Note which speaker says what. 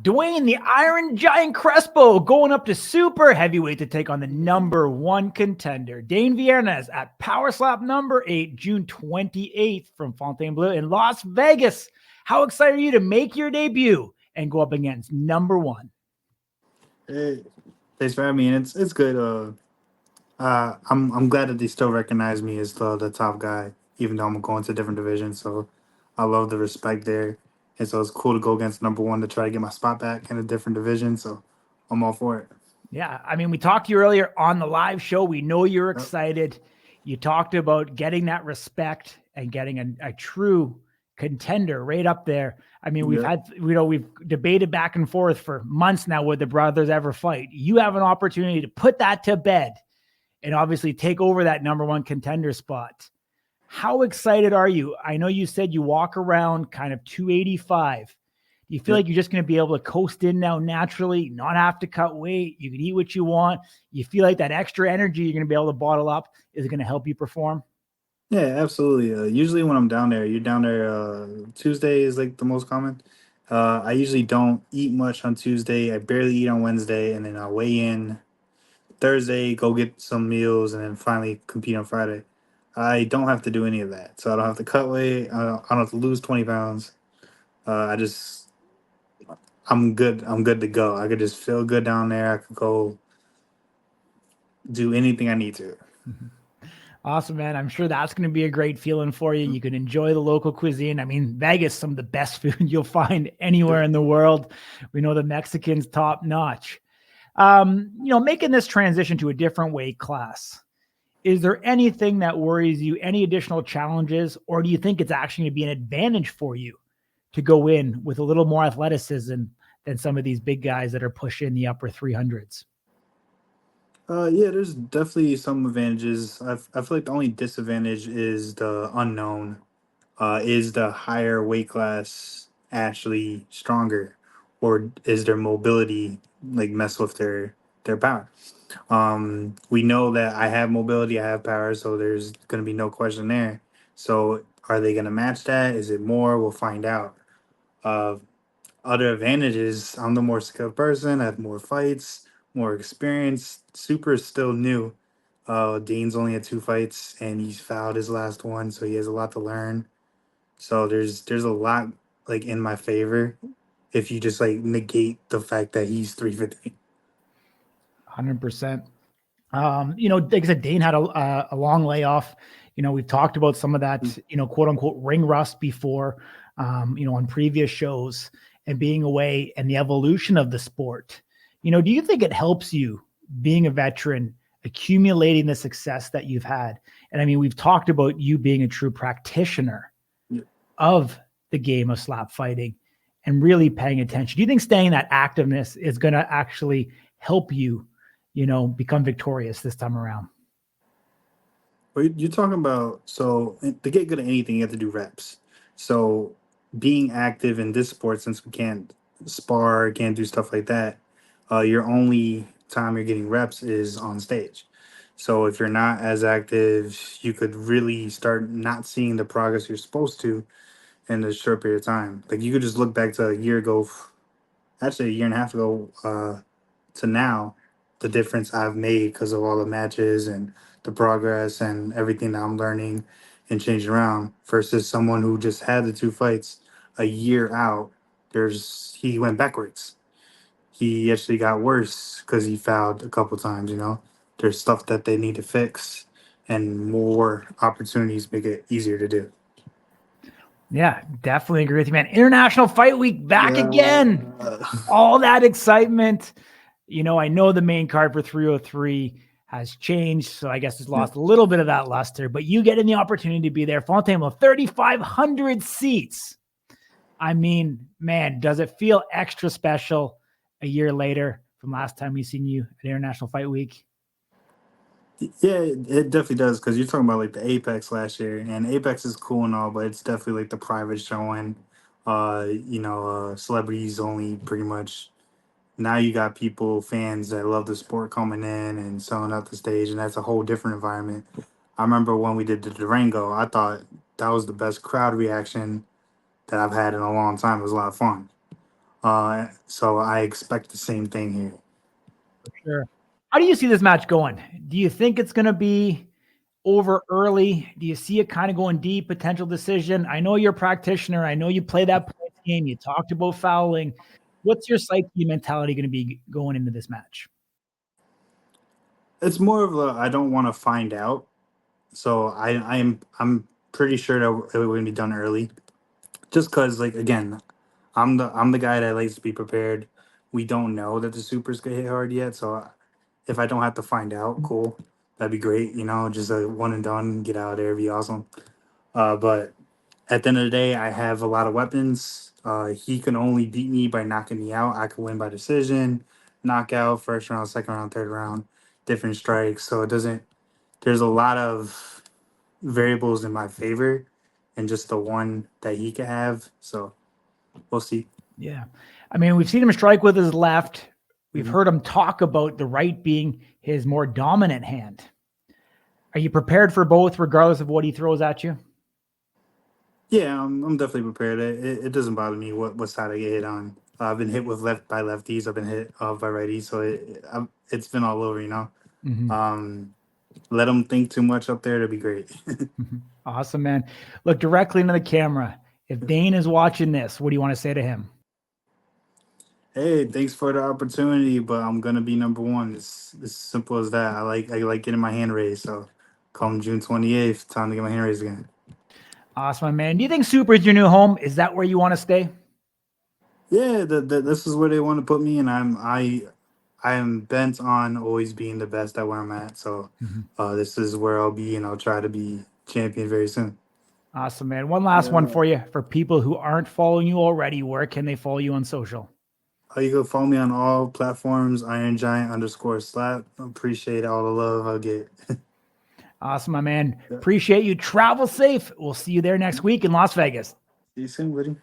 Speaker 1: Duane, the Iron Giant Crespo, going up to super heavyweight to take on the number one contender, Dayne Viernes, at Power Slap number 8, June 28th from Fontainebleau in Las Vegas. How excited are you to make your debut and go up against number one?
Speaker 2: Hey, thanks for having me. And it's good. I'm glad that they still recognize me as the top guy, even though I'm going to a different division. So I love the respect there. And so it's cool to go against number one to try to get my spot back in a different division. So I'm all for it.
Speaker 1: Yeah, I mean, we talked to you earlier on the live show. We know you're excited. You talked about getting that respect and getting a true contender right up there. I mean, we've debated back and forth for months now, would the brothers ever fight? You have an opportunity to put that to bed and obviously take over that number one contender spot. How excited are you? I know you said you walk around kind of 285. Do you feel like you're just going to be able to coast in now naturally, not have to cut weight? You can eat what you want. You feel like that extra energy you're going to be able to bottle up is going to help you perform?
Speaker 2: Yeah, absolutely. Usually when I'm down there, you're down there. Tuesday is like the most common. I usually don't eat much on Tuesday. I barely eat on Wednesday, and then I weigh in Thursday, go get some meals, and then finally compete on Friday. I don't have to do any of that, so I don't have to cut weight. I don't have to lose 20 pounds. I'm good. I'm good to go. I could just feel good down there. I could go do anything I need to.
Speaker 1: Awesome, man. I'm sure that's going to be a great feeling for you. You can enjoy the local cuisine. I mean, Vegas, some of the best food you'll find anywhere in the world. We know the Mexicans top notch. Making this transition to a different weight class, is there anything that worries you, any additional challenges, or do you think it's actually going to be an advantage for you to go in with a little more athleticism than some of these big guys that are pushing the upper 300s?
Speaker 2: Yeah, there's definitely some advantages. I feel like the only disadvantage is the unknown. Is the higher weight class actually stronger, or is their mobility like mess with their power? We know that I have mobility, I have power, so there's going to be no question there. So are they going to match that? Is it more? We'll find out. Uh, Other advantages, I'm the more skilled person. I have more fights, more experience. Super is still new. Dayne's only had 2 fights, and he's fouled his last one, so he has a lot to learn. So there's a lot like in my favor if you just like negate the fact that he's 350.
Speaker 1: 100%. Like I said, Dayne had a long layoff. We've talked about some of that, quote unquote ring rust before, on previous shows, and being away and the evolution of the sport. Do you think it helps you being a veteran, accumulating the success that you've had? And I mean, we've talked about you being a true practitioner of the game of slap fighting and really paying attention. Do you think staying in that activeness is going to actually help you, become victorious this time around?
Speaker 2: Well, you're talking about, so to get good at anything, you have to do reps. So being active in this sport, since we can't spar, can't do stuff like that, your only time you're getting reps is on stage. So if you're not as active, you could really start not seeing the progress you're supposed to in a short period of time. Like you could just look back to a year ago, actually a year and a half ago, to now, the difference I've made because of all the matches and the progress and everything that I'm learning and changing around versus someone who just had the 2 fights a year out. He went backwards. He actually got worse because he fouled a couple times. There's stuff that they need to fix, and more opportunities make it easier to do.
Speaker 1: Yeah, definitely agree with you, man. International Fight Week back again. All that excitement. I know the main card for 303 has changed, so I guess it's lost a little bit of that luster, but you get in the opportunity to be there. Fontainebleau, 3,500 seats. I mean, man, does it feel extra special a year later from last time we've seen you at International Fight Week?
Speaker 2: Yeah, it definitely does, because you're talking about like the Apex last year, and Apex is cool and all, but it's definitely like the private showing. Celebrities only, pretty much. Now you got fans that love the sport coming in and selling out the stage, and that's a whole different environment. I remember when we did the Durango, I thought that was the best crowd reaction that I've had in a long time. It was a lot of fun. So I expect the same thing here.
Speaker 1: For sure. How do you see this match going? Do you think it's going to be over early? Do you see it kind of going deep, potential decision? I know you're a practitioner. I know you play that points game. You talked about fouling. What's your psyche mentality going to be going into this match?
Speaker 2: It's more of a I don't want to find out. So I'm pretty sure that it would be done early. Just because, like, again, I'm the guy that likes to be prepared. We don't know that the supers get hit hard yet, so if I don't have to find out, cool, that'd be great. Just a one and done, get out of there, be awesome. But at the end of the day, I have a lot of weapons. He can only beat me by knocking me out. I can win by decision, knockout, first round, second round, third round, different strikes. So it doesn't. There's a lot of variables in my favor, and just the one that he could have. So we'll see.
Speaker 1: Yeah. I mean, we've seen him strike with his left. We've
Speaker 2: Mhm.
Speaker 1: heard him talk about the right being his more dominant hand. Are you prepared for both, regardless of what he throws at you?
Speaker 2: Yeah, I'm definitely prepared. It doesn't bother me what side I get hit on. I've been hit with by lefties. I've been hit by righties. So it's been all over.
Speaker 1: Mm-hmm.
Speaker 2: Let them think too much up there. That'd be great.
Speaker 1: Awesome, man. Look directly into the camera. If Dayne is watching this, what do you want to say to him?
Speaker 2: Hey, thanks for the opportunity, but I'm gonna be number one. It's as simple as that. I like getting my hand raised. So come June 28th, time to get my hand raised again.
Speaker 1: Awesome, man. Do you think Super is your new home? Is that where you want to stay?
Speaker 2: Yeah, this is where they want to put me, and I am bent on always being the best at where I'm at. So this is where I'll be, and I'll try to be champion very soon.
Speaker 1: Awesome, man. One last one for you. For people who aren't following you already, where can they follow you on social?
Speaker 2: You can follow me on all platforms, Iron Giant _slap. Appreciate all the love I'll get.
Speaker 1: Awesome, my man.
Speaker 2: Yeah.
Speaker 1: Appreciate you. Travel safe. We'll see you there next week in Las Vegas.
Speaker 2: See you soon, buddy.